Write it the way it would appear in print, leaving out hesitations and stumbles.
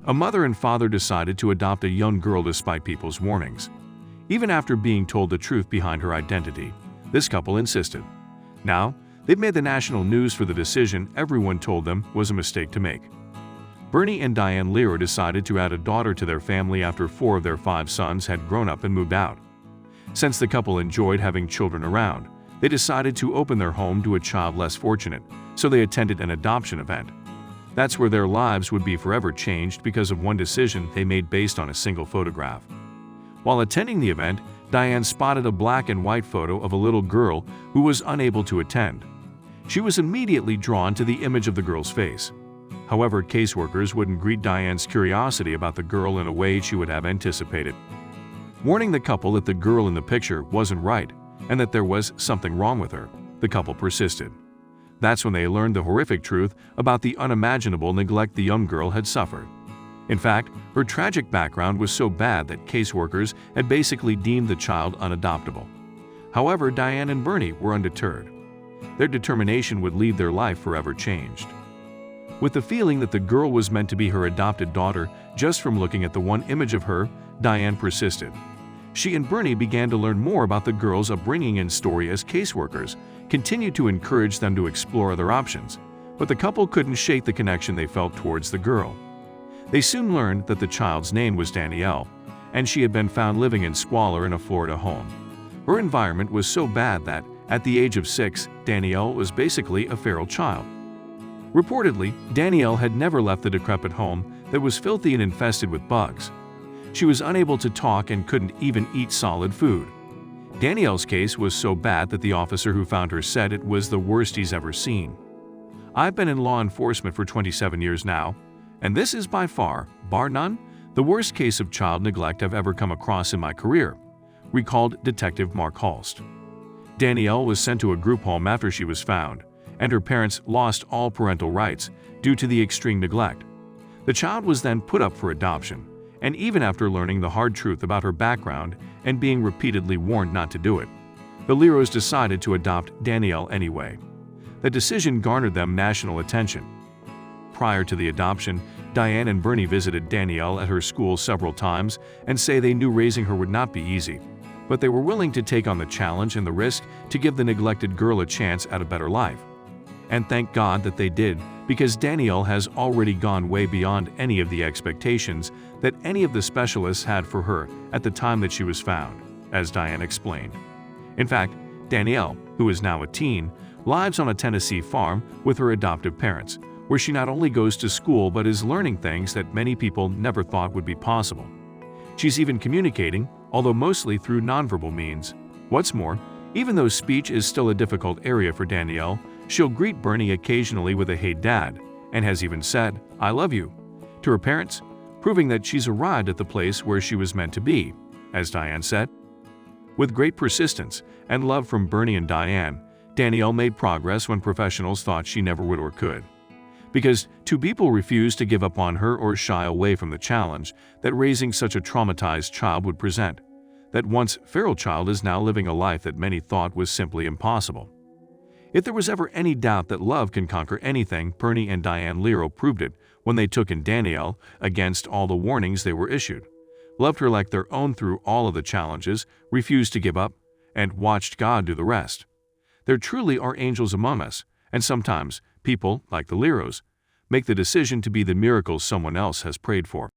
A mother and father decided to adopt a young girl despite people's warnings. Even after being told the truth behind her identity, this couple insisted. Now, they've made the national news for the decision everyone told them was a mistake to make. Bernie and Diane Lero decided to add a daughter to their family after 4 of their 5 sons had grown up and moved out. Since the couple enjoyed having children around, they decided to open their home to a child less fortunate, so they attended an adoption event. That's where their lives would be forever changed because of one decision they made based on a single photograph. While attending the event, Diane spotted a black and white photo of a little girl who was unable to attend. She was immediately drawn to the image of the girl's face. However, caseworkers wouldn't greet Diane's curiosity about the girl in a way she would have anticipated. Warning the couple that the girl in the picture wasn't right and that there was something wrong with her, the couple persisted. That's when they learned the horrific truth about the unimaginable neglect the young girl had suffered. In fact, her tragic background was so bad that caseworkers had basically deemed the child unadoptable. However, Diane and Bernie were undeterred. Their determination would leave their life forever changed. With the feeling that the girl was meant to be her adopted daughter just from looking at the one image of her, Diane persisted. She and Bernie began to learn more about the girl's upbringing and story as caseworkers continued to encourage them to explore other options, but the couple couldn't shake the connection they felt towards the girl. They soon learned that the child's name was Danielle, and she had been found living in squalor in a Florida home. Her environment was so bad that, at the age of 6, Danielle was basically a feral child. Reportedly, Danielle had never left the decrepit home that was filthy and infested with bugs. She was unable to talk and couldn't even eat solid food. Danielle's case was so bad that the officer who found her said it was the worst he's ever seen. "I've been in law enforcement for 27 years now, and this is by far, bar none, the worst case of child neglect I've ever come across in my career," recalled Detective Mark Halst. Danielle was sent to a group home after she was found, and her parents lost all parental rights due to the extreme neglect. The child was then put up for adoption, and even after learning the hard truth about her background and being repeatedly warned not to do it, the Leros decided to adopt Danielle anyway. The decision garnered them national attention. Prior to the adoption, Diane and Bernie visited Danielle at her school several times and say they knew raising her would not be easy, but they were willing to take on the challenge and the risk to give the neglected girl a chance at a better life. And thank God that they did, because Danielle has already gone way beyond any of the expectations that any of the specialists had for her at the time that she was found, as Diane explained. In fact, Danielle, who is now a teen, lives on a Tennessee farm with her adoptive parents, where she not only goes to school but is learning things that many people never thought would be possible. She's even communicating, although mostly through nonverbal means. What's more, even though speech is still a difficult area for Danielle, she'll greet Bernie occasionally with a "Hey Dad," and has even said, "I love you," to her parents, proving that she's arrived at the place where she was meant to be, as Diane said. With great persistence and love from Bernie and Diane, Danielle made progress when professionals thought she never would or could. Because 2 people refused to give up on her or shy away from the challenge that raising such a traumatized child would present. That once feral child is now living a life that many thought was simply impossible. If there was ever any doubt that love can conquer anything, Bernie and Diane Lero proved it when they took in Danielle against all the warnings they were issued, loved her like their own through all of the challenges, refused to give up, and watched God do the rest. There truly are angels among us, and sometimes people, like the Leros, make the decision to be the miracles someone else has prayed for.